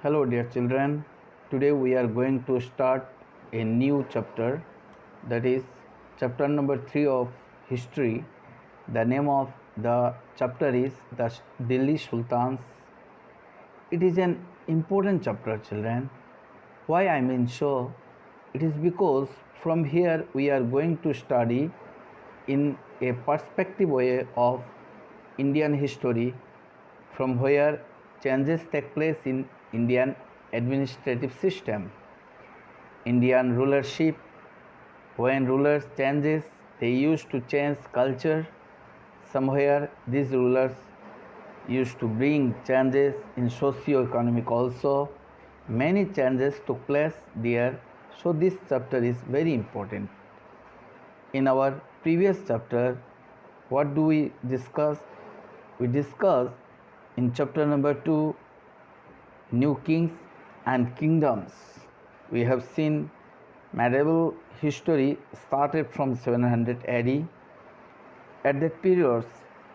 Hello, dear children. Today we are going to start a new chapter, that is chapter number 3 of history. The name of the chapter is the Delhi Sultans. It is an important chapter, children. Why I mean so? It is because from here we are going to study in a perspective way of Indian history, from where changes take place in Indian administrative system, Indian rulership. When rulers changes, they used to change culture. Somewhere these rulers used to bring changes in socio-economic also. Many changes took place there. So this chapter is very important. In our previous chapter, what do we discuss? We discussed in chapter number 2 new kings and kingdoms. We have seen medieval history started from 700 AD. At that period,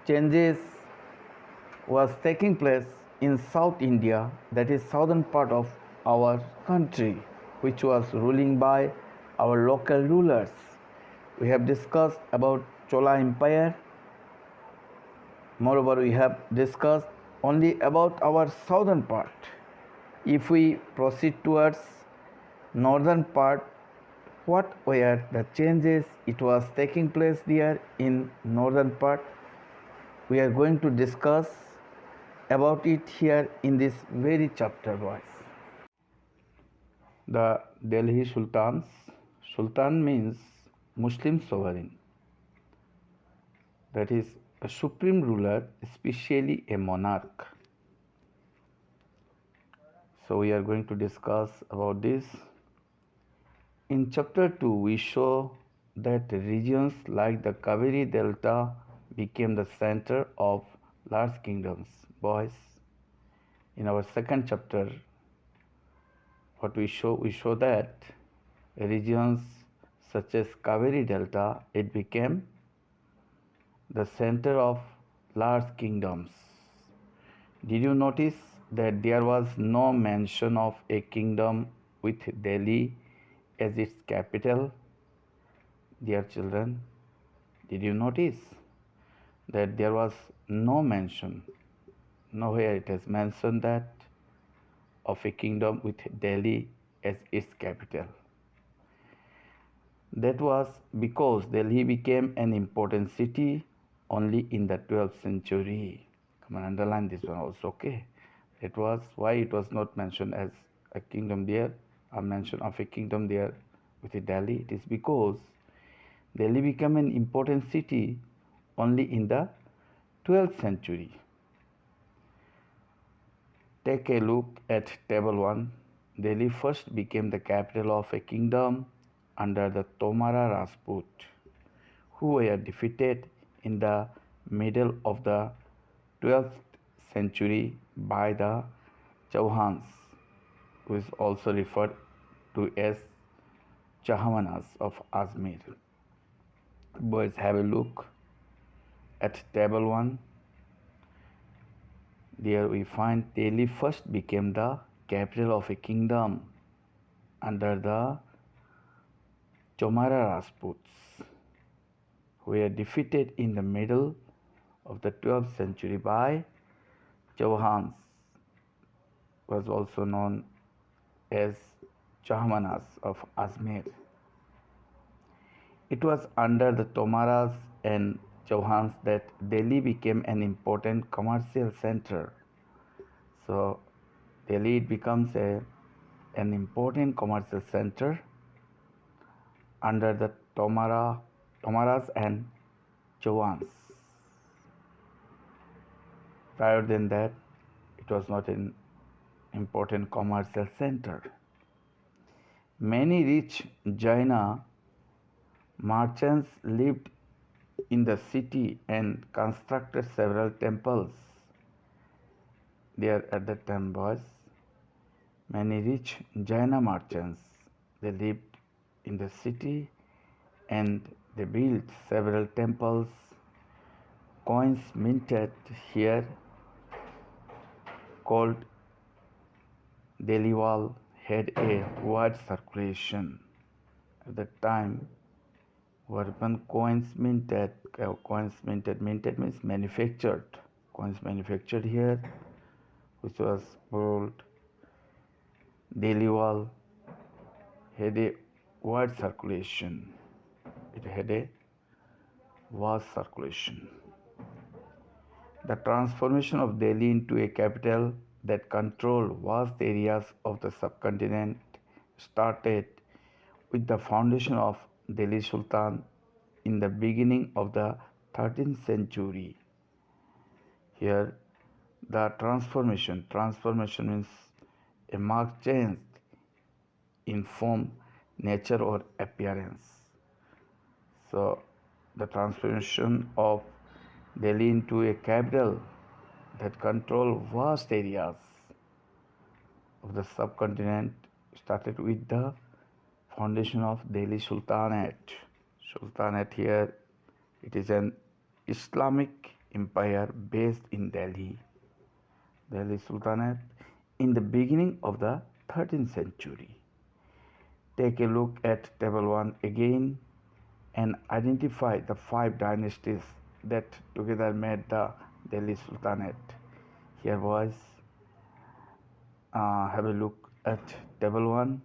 changes was taking place in South India, that is southern part of our country, which was ruling by our local rulers. We have discussed about Chola Empire. Moreover, we have discussed only about our southern part. If we proceed towards northern part, what were the changes it was taking place there in northern part? We are going to discuss about it here in this very chapter wise. The Delhi Sultans. Sultan means Muslim sovereign, that is a supreme ruler, especially a monarch. So we are going to discuss about this. In chapter 2, we show that regions like the Kaveri Delta became the center of large kingdoms. Boys, in our second chapter, what we show that regions such as Kaveri Delta, it became the center of large kingdoms. Did you notice that there was no mention of a kingdom with Delhi as its capital? Dear children, did you notice that there was no mention, nowhere it is mentioned that of a kingdom with Delhi as its capital? That was because Delhi became an important city only in the 12th century. Come on, underline this one also, okay? That was why it was not mentioned as a kingdom there, a mention of a kingdom there with Delhi. It is because Delhi became an important city only in the 12th century. Take a look at table 1. Delhi first became the capital of a kingdom under the Tomara Rajput, who were defeated in the middle of the 12th century by the Chauhans, who is also referred to as Chahmanas of Ajmer. Boys, have a look at table 1. There we find Delhi first became the capital of a kingdom under the Tomara Rajputs, who were defeated in the middle of the 12th century by Chauhans, was also known as Chahmanas of Ajmer. It was under the Tomaras and Chauhans that Delhi became an important commercial center. So Delhi it becomes an important commercial center under the Tomaras and Chauhans. Prior than that, it was not an important commercial center. Many rich Jaina merchants lived in the city and constructed several temples there at that time. Was many rich Jaina merchants, they lived in the city and they built several temples. Coins minted here called Delhi wall had a wide circulation. At that time, Urban minted means manufactured. Coins manufactured here, which was old. Delhi wall had a wide circulation. It had a vast circulation. The transformation of Delhi into a capital that controlled vast areas of the subcontinent started with the foundation of Delhi Sultan in the beginning of the 13th century. Here, the transformation means a marked change in form, nature, or appearance. So, the transformation of Delhi into a capital that controlled vast areas of the subcontinent started with the foundation of Delhi Sultanate. Sultanate here, it is an Islamic empire based in Delhi. Delhi Sultanate in the beginning of the 13th century. Take a look at table 1 again and identify the 5 dynasties that together made the Delhi Sultanate. Here boys, have a look at table 1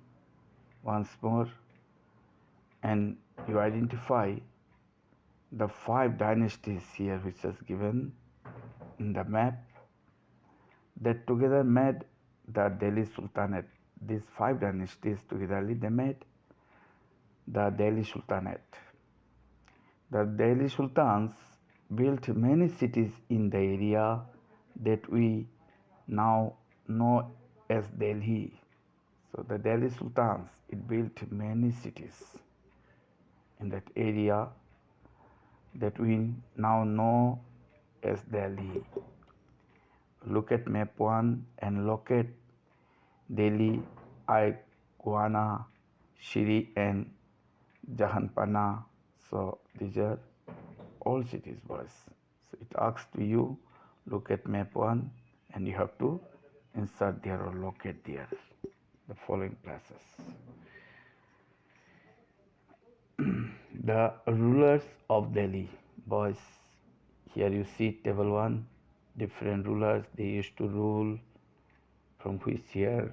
once more and you identify the 5 dynasties here which is given in the map that together made the Delhi Sultanate. These 5 dynasties together they made the Delhi Sultanate. The Delhi Sultans built many cities in the area that we now know as Delhi. So the Delhi Sultans, it built many cities in that area that we now know as Delhi. Look at map 1 and locate Delhi, Aiguana, Shiri and Jahanpana. So these are all cities boys. So it asks to you, look at map 1 and you have to insert there or locate there the following places. The rulers of Delhi boys, here you see table 1, different rulers they used to rule from which year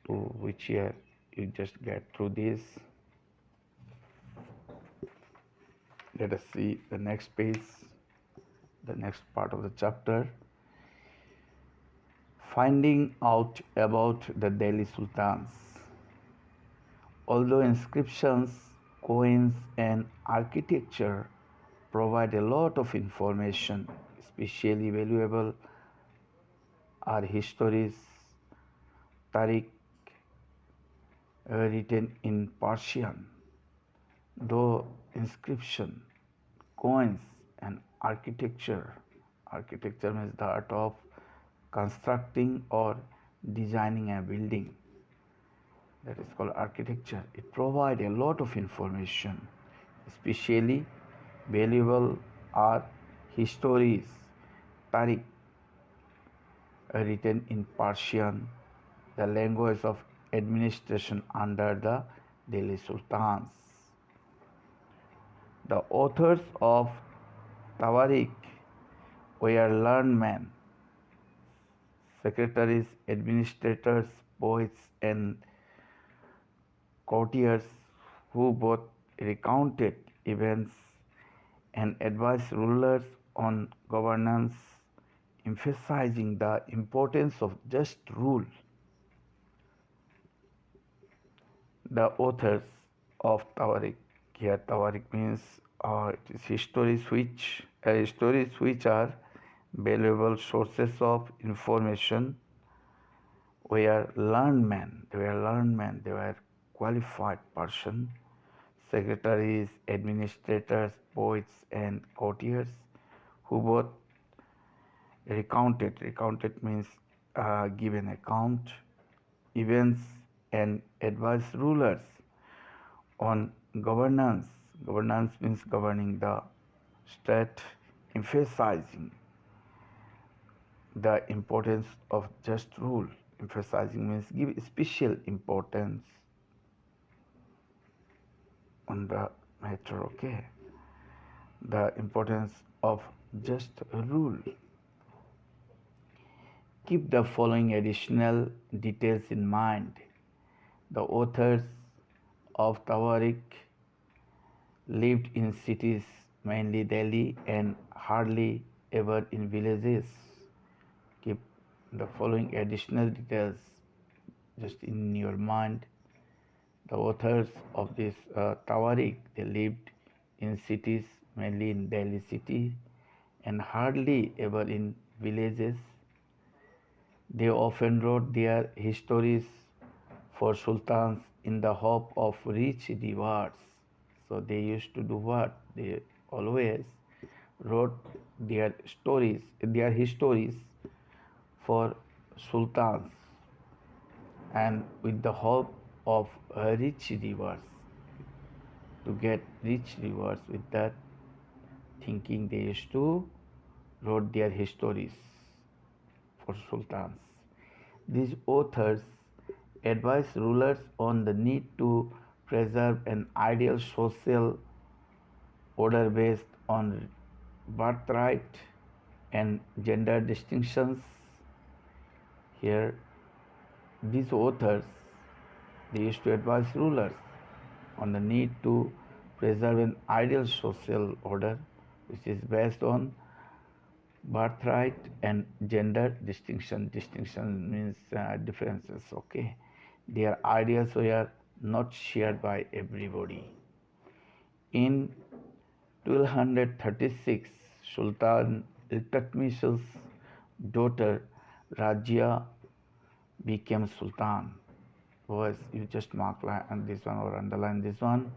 to which year. You just get through this. Let us see the next page, the next part of the chapter. Finding out about the Delhi Sultans. Although inscriptions, coins and architecture provide a lot of information, especially valuable are histories, Tariq written in Persian. Though inscription, coins and architecture means the art of constructing or designing a building, that is called architecture. It provides a lot of information, especially valuable are histories, Tariq written in Persian, the language of administration under the Delhi Sultans. The authors of Tawarik were learned men, secretaries, administrators, poets, and courtiers who both recounted events and advised rulers on governance, emphasizing the importance of just rule. The authors of Tawarik, here Tawarik means it is stories which are valuable sources of information, were learned men. They were qualified person, secretaries, administrators, poets, and courtiers who both recounted means give an account, events, and advise rulers on governance. Governance means governing the state, emphasizing the importance of just rule, Emphasizing means give special importance on the matter, okay? The importance of just a rule. Keep the following additional details in mind. The authors of Tawarik lived in cities, mainly Delhi, and hardly ever in villages. Keep the following additional details just in your mind. The authors of this Tawarik, they lived in cities, mainly in Delhi city, and hardly ever in villages. They often wrote their histories for sultans in the hope of rich rewards. So they used to do what? They always wrote their histories for sultans and with the hope of rich rewards. To get rich rewards with that thinking, they used to wrote their histories for sultans. These authors advise rulers on the need to preserve an ideal social order based on birthright and gender distinctions. Here, these authors, they used to advise rulers on the need to preserve an ideal social order which is based on birthright and gender distinction. Distinction means differences, okay? Their ideas were not shared by everybody. In 1236, Sultan Iltutmish's daughter Rajia became Sultan. Was you just mark on this one or underline this one.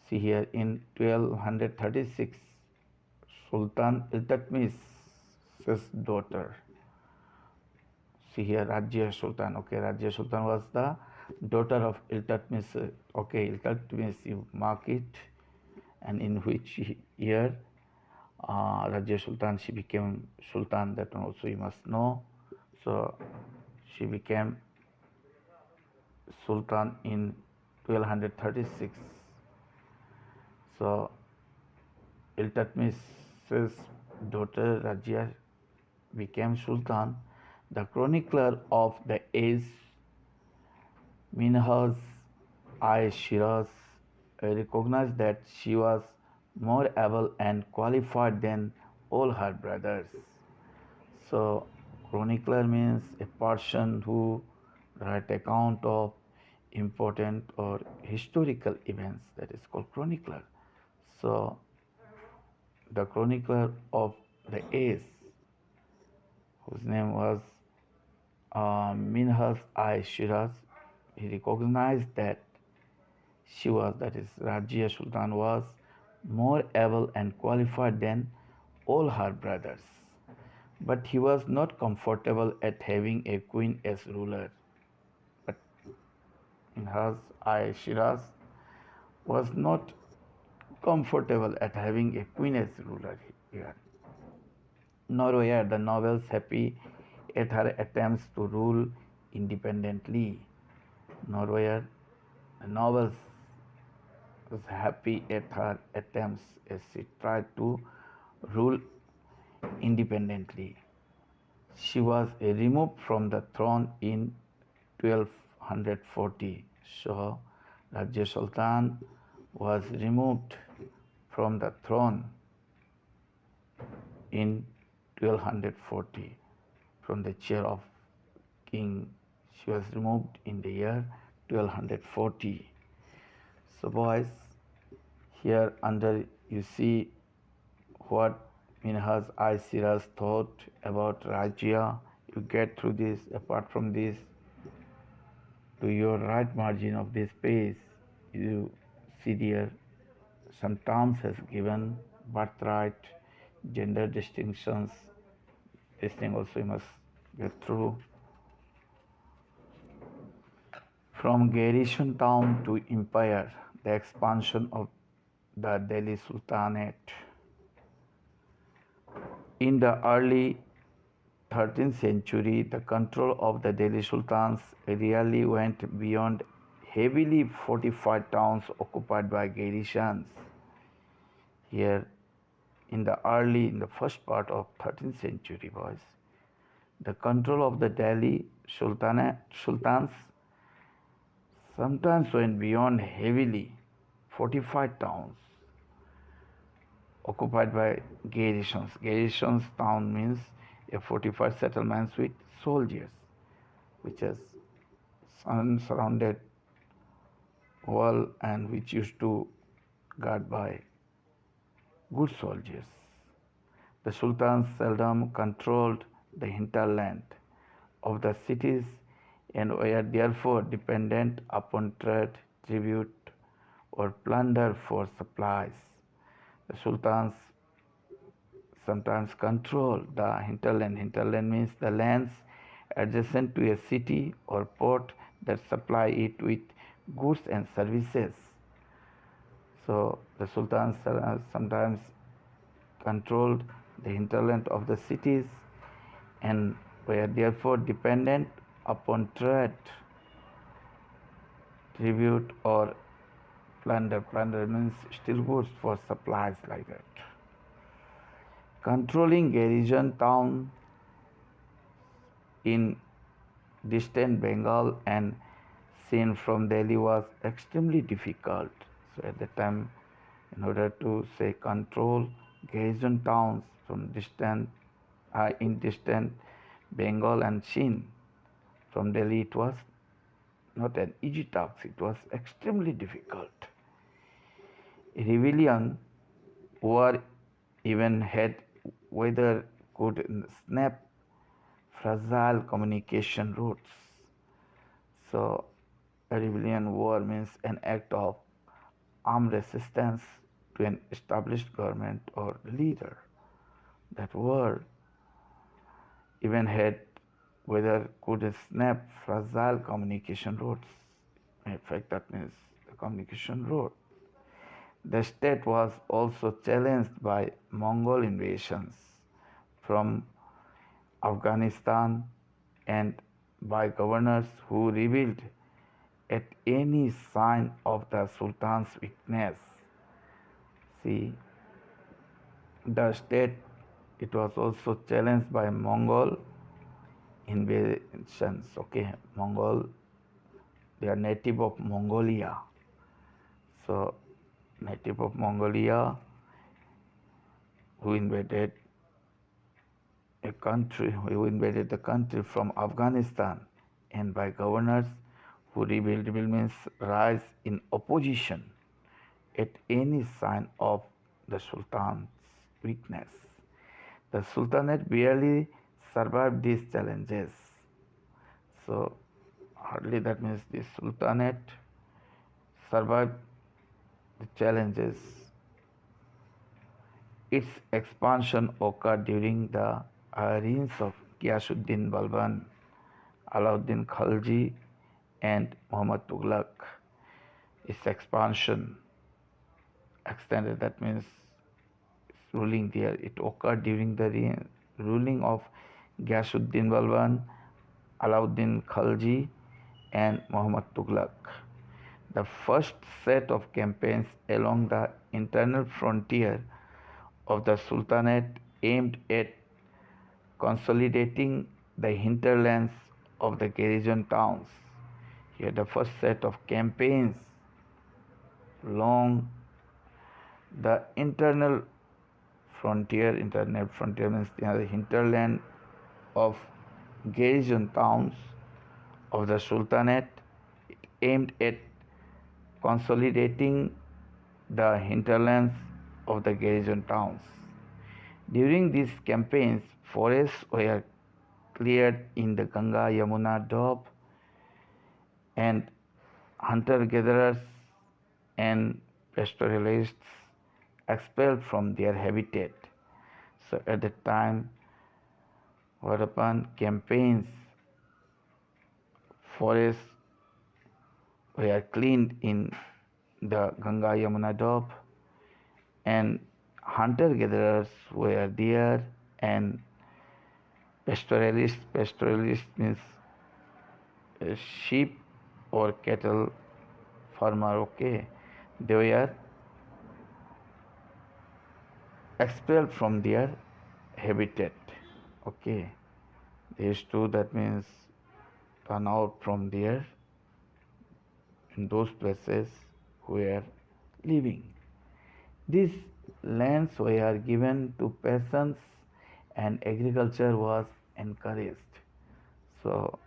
See here in 1236, Sultan Iltutmish's daughter. See here Rajya Sultan. Okay, Rajya Sultan was the daughter of Iltutmish. Okay, Iltutmish, you mark it. And in which year Rajya Sultan, she became Sultan, that one also you must know. So she became Sultan in 1236. So Iltutmish's daughter Rajia became Sultan. The chronicler of the age, Minhaj-i-Shiraz, recognized that she was more able and qualified than all her brothers. So, chronicler means a person who write account of important or historical events. That is called chronicler. So, the chronicler of the age, whose name was Minhaj-i-Shiraz, he recognized that she was, that is Rajia Sultan, was more able and qualified than all her brothers. But he was not comfortable at having a queen as ruler. But Minhaj-i-Shiraz was not comfortable at having a queen as ruler here. Nor were the nobles happy at her attempts to rule independently. Nor were the nobles was happy at her attempts as she tried to rule independently. She was removed from the throne in 1240. So, Rajya Sultan was removed from the throne in 1240 from the chair of king. She was removed in the year 1240. So boys, here under you see what Minhaj-i-Shiraz thought about Rajya. You get through this. Apart from this, to your right margin of this page, you see there some terms has given: birthright, gender distinctions. This thing also you must get through. From garrison town to empire, the expansion of the Delhi Sultanate. In the early 13th century, the control of the Delhi Sultans rarely went beyond heavily fortified towns occupied by garrisons. Here, in the first part of 13th century, boys, the control of the Delhi Sultans sometimes went beyond heavily fortified towns occupied by garrisons. Garrisons town means a fortified settlements with soldiers, which is surrounded wall and which used to guard by good soldiers. The sultans seldom controlled the hinterland of the cities and were therefore dependent upon trade, tribute, or plunder for supplies. The sultans sometimes control the hinterland. Hinterland means the lands adjacent to a city or port that supply it with goods and services. So the sultans sometimes controlled the hinterland of the cities and were therefore dependent upon trade, tribute, or plunder. Plunder means steal goods for supplies like that. Controlling garrison town in distant Bengal and seen from Delhi was extremely difficult. So at that time, in order to say control garrison towns from in distant Bengal and seen from Delhi, it was not an easy task. It was extremely difficult. A rebellion, war, even had whether could snap fragile communication routes. So, a rebellion war means an act of armed resistance to an established government or leader. That war even had whether could snap fragile communication routes. In fact, that means the communication route. The state was also challenged by Mongol invasions from Afghanistan and by governors who rebelled at any sign of the Sultan's weakness. See, the state, it was also challenged by Mongol invasions. Okay, Mongol, they are native of Mongolia. So, native of Mongolia who invaded the country from Afghanistan, and by governors who rebelled means rise in opposition at any sign of the Sultan's weakness. The Sultanate barely survived these challenges. So hardly, that means the Sultanate survived the challenges. Its expansion occurred during the reigns of Ghiyasuddin Balban, Alauddin Khalji, and Muhammad Tughlaq. Its expansion extended, that means ruling there. It occurred during the ruling of Ghiyasuddin Balban, Alauddin Khalji, and Muhammad Tughlaq. The first set of campaigns along the internal frontier of the Sultanate aimed at consolidating the hinterlands of the garrison towns. Here, the first set of campaigns along the internal frontier means the hinterland of garrison towns of the Sultanate. It aimed at consolidating the hinterlands of the garrison towns. During these campaigns, forests were cleared in the Ganga Yamuna Doab, and hunter-gatherers and pastoralists expelled from their habitat. So at the time, whereupon campaigns, forests were cleaned in the Ganga Yamuna Doab, and hunter-gatherers were there, and Pastoralist means sheep or cattle farmer. Okay, they were expelled from their habitat. Okay, these two, that means run out from there in those places where living. These lands were given to peasants and agriculture was encouraged. So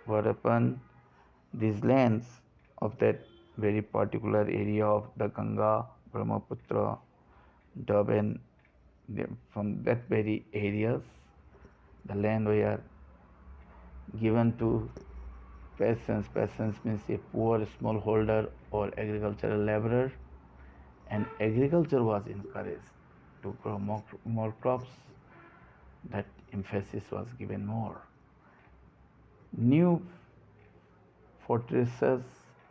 what happened? These lands of that very particular area of the Ganga, Brahmaputra, Durban, from that very areas, the land were given to peasants. Peasants means a poor smallholder or agricultural laborer, and agriculture was encouraged to grow more crops. That emphasis was given more. New fortresses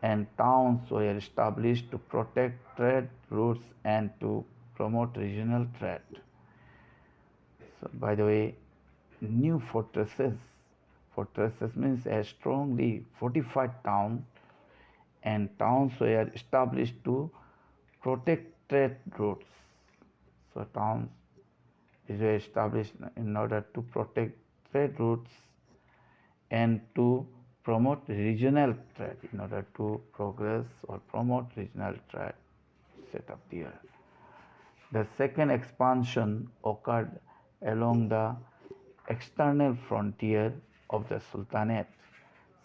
and towns were established to protect trade routes and to promote regional trade. So, by the way, new fortresses means a strongly fortified town, and towns were established to protect trade routes. So, towns were established in order to protect trade routes and to promote regional trade, in order to progress or promote regional trade set up there. The second expansion occurred along the external frontier of the Sultanate.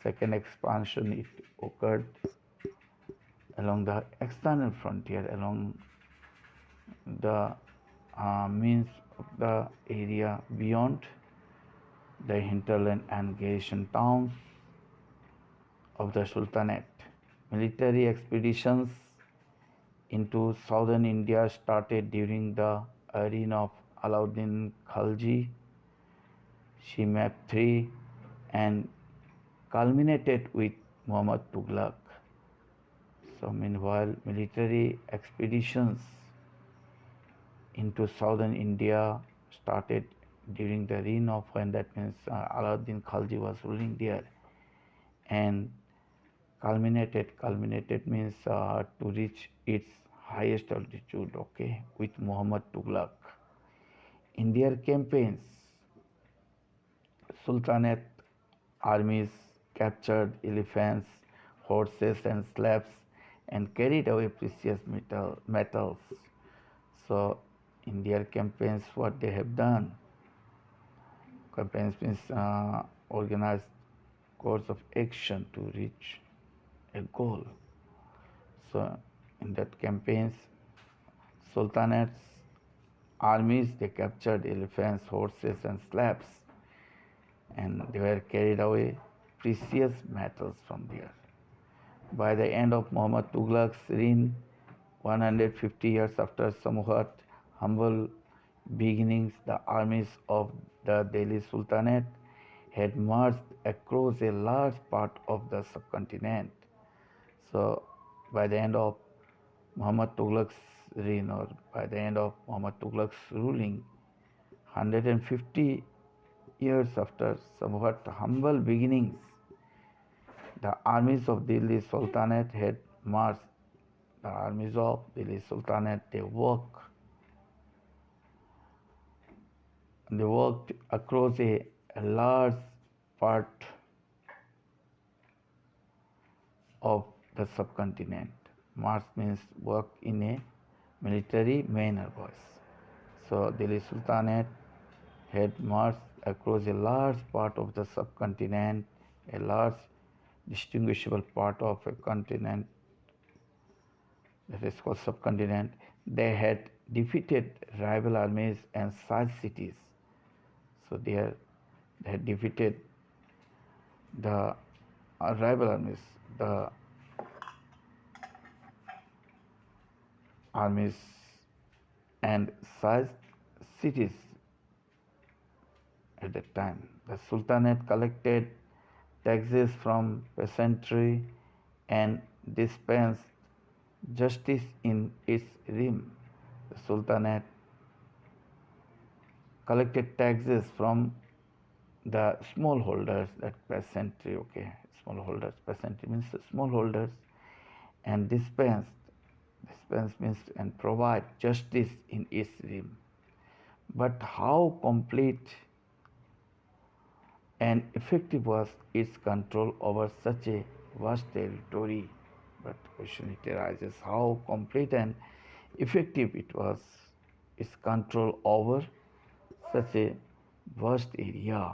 Second expansion, it occurred along the external frontier, along the means of the area beyond the hinterland and garrison towns of the Sultanate. Military expeditions into southern India started during the reign of Alauddin Khalji, Shimab III, and culminated with Muhammad Tughlaq. So, meanwhile, military expeditions into southern India started during the reign of, when that means Alauddin Khalji was ruling there, and culminated means to reach its highest altitude, okay, with Muhammad Tughlaq. In their campaigns, Sultanate armies captured elephants, horses, and slaves and carried away precious metals. So, in their campaigns, what they have done? Campaigns means organized course of action to reach a goal. So, in that campaigns, Sultanate's armies, they captured elephants, horses, and slaves, and they were carried away precious metals from there. By the end of Muhammad Tughlaq's reign, 150 years after somewhat humble beginnings, the armies of the Delhi Sultanate had marched across a large part of the subcontinent. So, by the end of Muhammad Tughlaq's reign, or by the end of Muhammad Tughlaq's ruling, 150 years after somewhat humble beginnings, the armies of Delhi Sultanate had marched. The armies of Delhi Sultanate, they worked across a large part of the subcontinent. March means work in a military manner, boys. So Delhi Sultanate had marched across a large part of the subcontinent, a large distinguishable part of a continent that is called subcontinent. They had defeated rival armies and sieged cities. So they had defeated the rival armies, the armies, and sieged cities at that time. The Sultanate collected taxes from peasantry and dispensed justice in its realm. The Sultanate collected taxes from the smallholders, that peasantry, okay, smallholders, peasantry means the smallholders, and dispense means and provide justice in its realm. But how complete and effective was its control over such a vast territory? But question it arises, how complete and effective it was its control over such a vast area.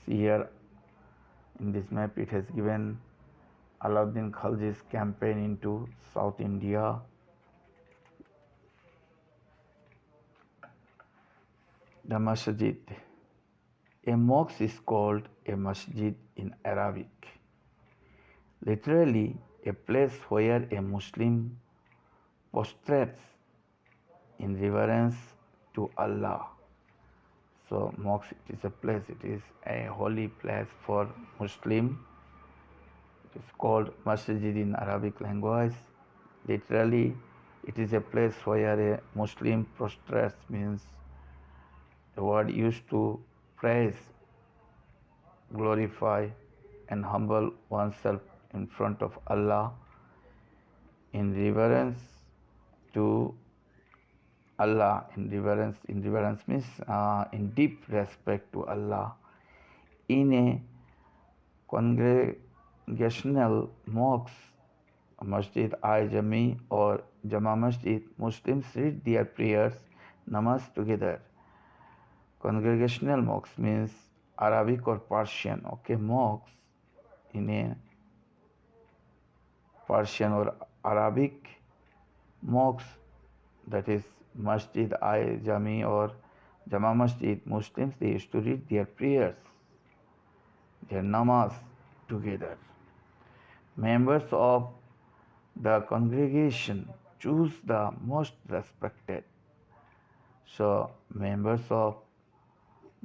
See here in this map it has given Alauddin Khalji's campaign into South India. The Masjid. A mosque is called a masjid in Arabic. Literally, a place where a Muslim prostrates in reverence to Allah. So, mosque it is a place, it is a holy place for Muslim. It is called masjid in Arabic language. Literally, it is a place where a Muslim prostrates, means the word used to praise, glorify, and humble oneself in front of Allah in reverence to Allah. In reverence means in deep respect to Allah. In a congregational mosque, Masjid-i-Jami or Jama Masjid, Muslims read their prayers, namaz together. Congregational mosque means Arabic or Persian. Okay, mosques in a Persian or Arabic, mosques, that is Masjid-i-Jami or Jama Masjid, Muslims they used to read their prayers, their namaz together. Members of the congregation choose the most respected. So members of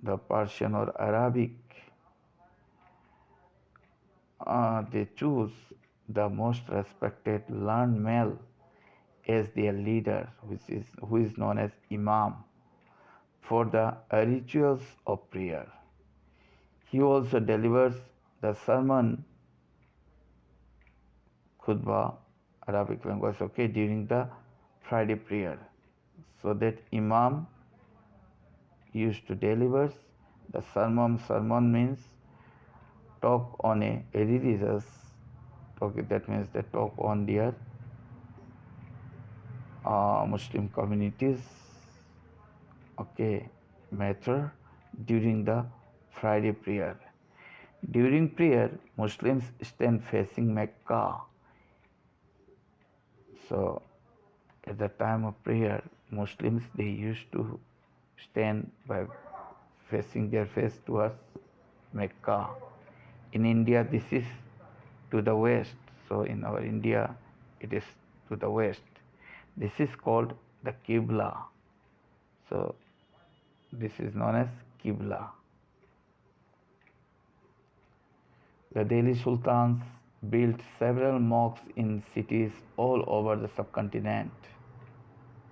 the Persian or Arabic, they choose the most respected learned male as their leader, who is known as Imam, for the rituals of prayer. He also delivers the sermon, khutbah, Arabic language, okay, during the Friday prayer. So that Imam used to deliver the sermon. Sermon means talk on a religious, okay, that means they talk on their Muslim communities, okay, matter during the Friday prayer. During prayer, Muslims stand facing Mecca. So at the time of prayer, Muslims they used to stand by facing their face towards Mecca. In India, this is to the west. So in our India, it is to the west. This is called the Qibla. So this is known as Qibla. The Delhi Sultans built several mosques in cities all over the subcontinent.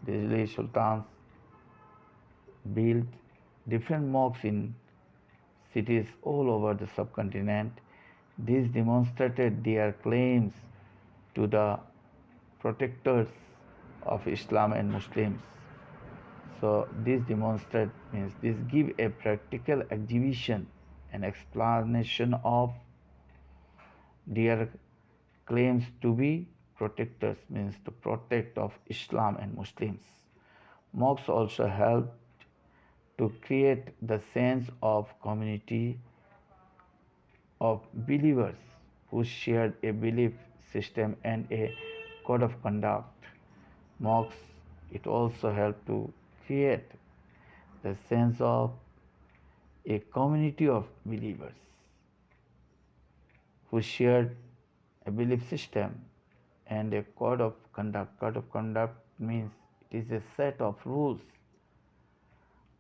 The Delhi Sultans built different mosques in cities all over the subcontinent. This demonstrated their claims to the protectors of Islam and Muslims. So this demonstrate means this give a practical exhibition and explanation of their claims to be protectors, means to protect of Islam and Muslims. Mosques also helped to create the sense of community of believers who shared a belief system and a code of conduct. Mosques it also helped to create the sense of a community of believers who shared a belief system and a code of conduct. Code of conduct means it is a set of rules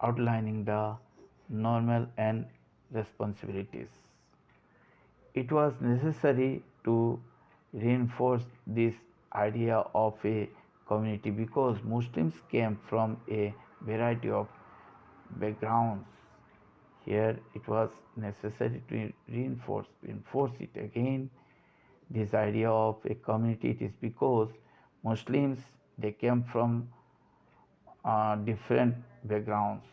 outlining the normal and responsibilities. It was necessary to reinforce this idea of a community because Muslims came from a variety of backgrounds. Here it was necessary to reinforce it again. This idea of a community, it is because Muslims, they came from different backgrounds.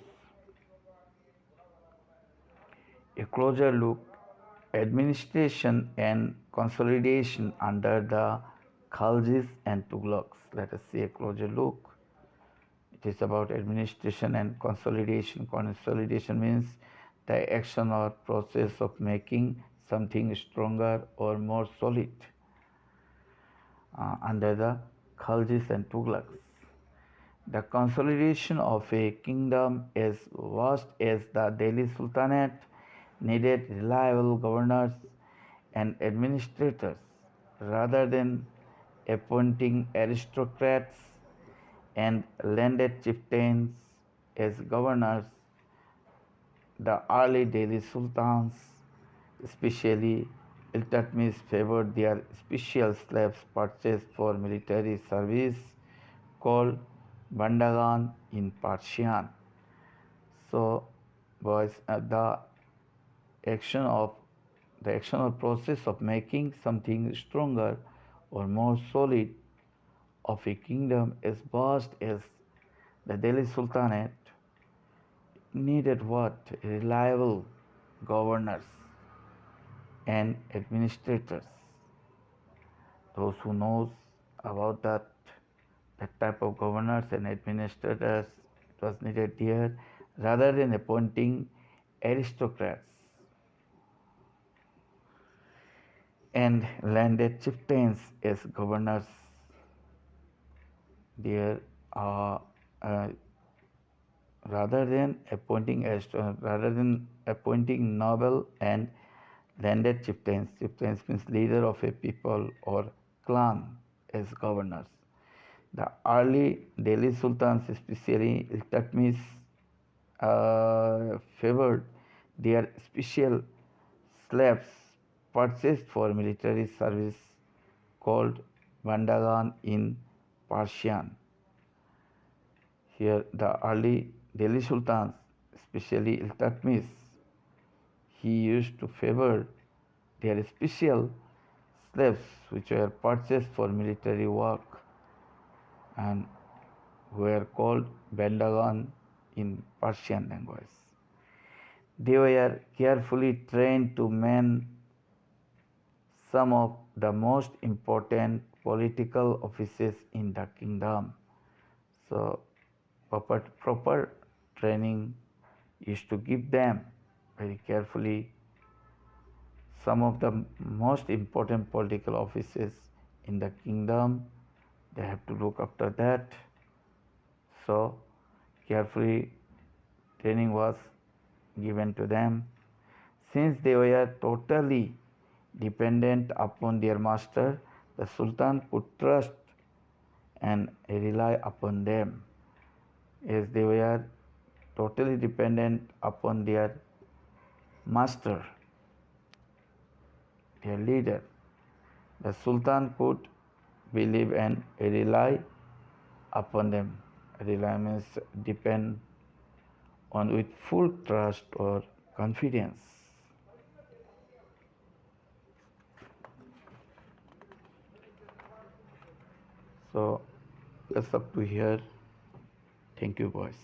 A closer look, administration and consolidation under the Khaljids and Tughlaqs. Let us see a closer look. It is about administration and consolidation. Consolidation means the action or process of making something stronger or more solid under the Khaljids and Tughlaqs. The consolidation of a kingdom as vast as the Delhi Sultanate needed reliable governors and administrators rather than appointing aristocrats and landed chieftains as governors. The early Delhi Sultans, especially Iltutmish, favored their special slaves purchased for military service called Bandagan in Persian. So, boys, action of the action or process of making something stronger or more solid of a kingdom as vast as the Delhi Sultanate needed what? Reliable governors and administrators. Those who knows about that type of governors and administrators, it was needed here rather than appointing aristocrats and landed chieftains as governors. There uh, uh, rather than appointing noble and landed chieftains. Chieftains means leader of a people or clan as governors. The early Delhi Sultans, especially Iltutmish, favored their special slaves purchased for military service called Bandagan in Persian. Here, the early Delhi Sultans, especially Iltutmish, he used to favor their special slaves which were purchased for military work and were called Bandagan in Persian language. They were carefully trained to man some of the most important political offices in the kingdom. So, proper training is to give them very carefully some of the most important political offices in the kingdom. They have to look after that. So, carefully training was given to them. Since they were totally dependent upon their master, the Sultan could trust and rely upon them, as they were totally dependent upon their master, their leader. The Sultan could believe and rely upon them. Rely means depend on with full trust or confidence. So that's up to here. Thank you, boys.